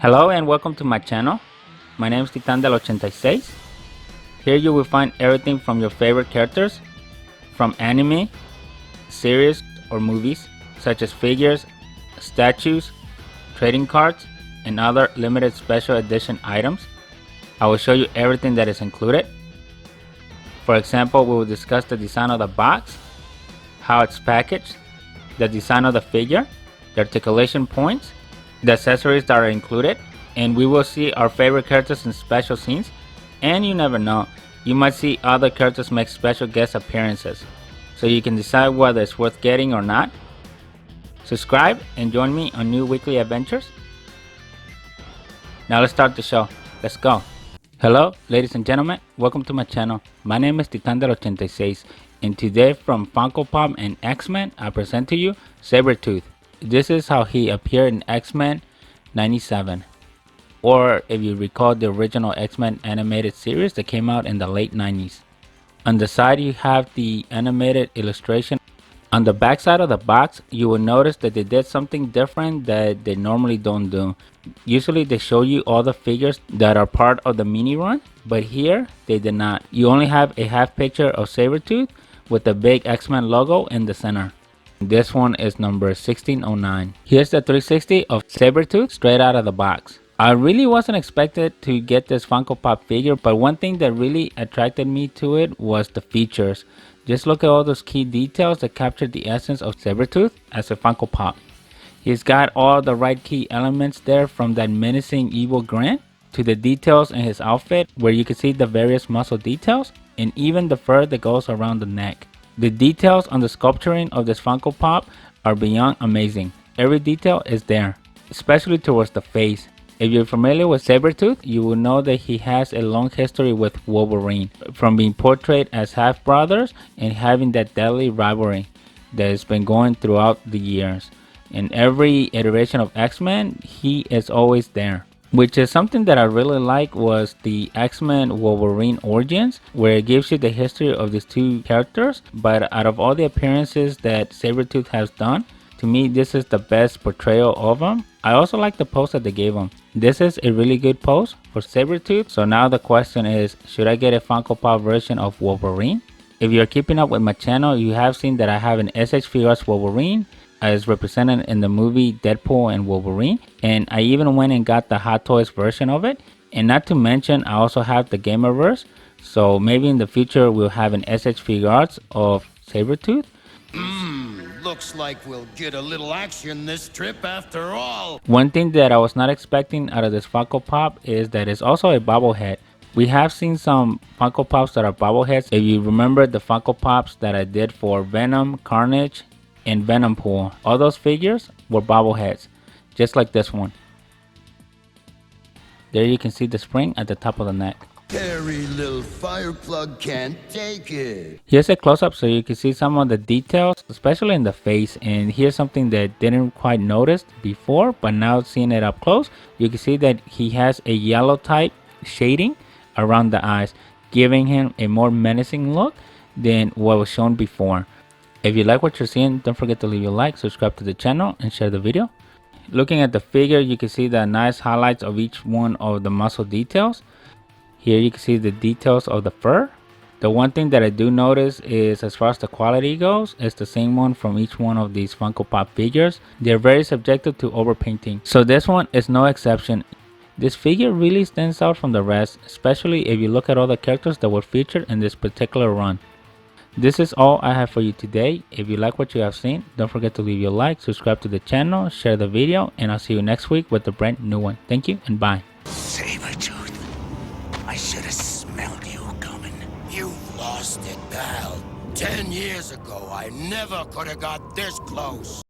Hello and welcome to my channel. My name is Titan del 86. Here you will find everything from your favorite characters, from anime, series or movies, such as figures, statues, trading cards, and other limited special edition items. I will show you everything that is included. For example, we will discuss the design of the box, how it's packaged, the design of the figure, the articulation points, the accessories that are included, and we will see our favorite characters in special scenes. And you never know, you might see other characters make special guest appearances, so you can decide whether it's worth getting or not. Subscribe and join me on new weekly adventures. Now let's start the show. Let's go. Hello ladies and gentlemen, welcome to my channel. My name is Titan del 86, and today from Funko Pop and X-Men I present to you Sabretooth. This is how he appeared in X-Men 97, or if you recall the original X-Men animated series that came out in the late 90s. On the side you have the animated illustration. On the back side of the box you will notice that they did something different that they normally don't do. Usually they show you all the figures that are part of the mini run, but here they did not. You only have a half picture of Sabretooth with the big X-Men logo in the center. This one is number 1609. Here's the 360 of Sabretooth straight out of the box. I really wasn't expected to get this Funko Pop figure, but one thing that really attracted me to it was the features. Just look at all those key details that capture the essence of Sabretooth as a Funko Pop. He's got all the right key elements there, from that menacing evil grin to the details in his outfit where you can see the various muscle details and even the fur that goes around the neck. The details on the sculpturing of this Funko Pop are beyond amazing. Every detail is there, especially towards the face. If you're familiar with Sabretooth, you will know that he has a long history with Wolverine, from being portrayed as half-brothers and having that deadly rivalry that has been going throughout the years. In every iteration of X-Men, he is always there. Which is something that I really like was the X-Men Wolverine Origins, where it gives you the history of these two characters. But out of all the appearances that Sabretooth has done, to me this is the best portrayal of him. I also like the pose that they gave him. This is a really good pose for Sabretooth. So now the question is, should I get a Funko Pop version of Wolverine? If you're keeping up with my channel, you have seen that I have an s.h.figuarts Wolverine as represented in the movie Deadpool and Wolverine, and I even went and got the Hot Toys version of it. And not to mention, I also have the Gamerverse, so maybe in the future we'll have an s.h.figuarts of Sabretooth. Looks like we'll get a little action this trip after all. One thing that I was not expecting out of this Funko Pop is that it's also a bobblehead. We have seen some Funko Pops that are bobbleheads. If you remember the Funko Pops that I did for Venom, Carnage, and Venom Pool, all those figures were bobbleheads, just like this one. There you can see the spring at the top of the neck. Hairy little fire plug can't take it. Here's a close-up so you can see some of the details, especially in the face. And here's something that didn't quite notice before, but now seeing it up close, you can see that he has a yellow type shading around the eyes, giving him a more menacing look than what was shown before. If you like what you're seeing, don't forget to leave a like, subscribe to the channel, and share the video. Looking at the figure, you can see the nice highlights of each one of the muscle details. Here you can see the details of the fur. The one thing that I do notice is, as far as the quality goes, it's the same one from each one of these Funko Pop figures. They're very subjective to overpainting, so this one is no exception. This figure really stands out from the rest, especially if you look at all the characters that were featured in this particular run. This is all I have for you today. If you like what you have seen, don't forget to leave your like, subscribe to the channel, share the video, and I'll see you next week with a brand new one. Thank you and bye. Sabretooth, I should have smelled you coming. You've lost it, pal. 10 years ago, I never could have got this close.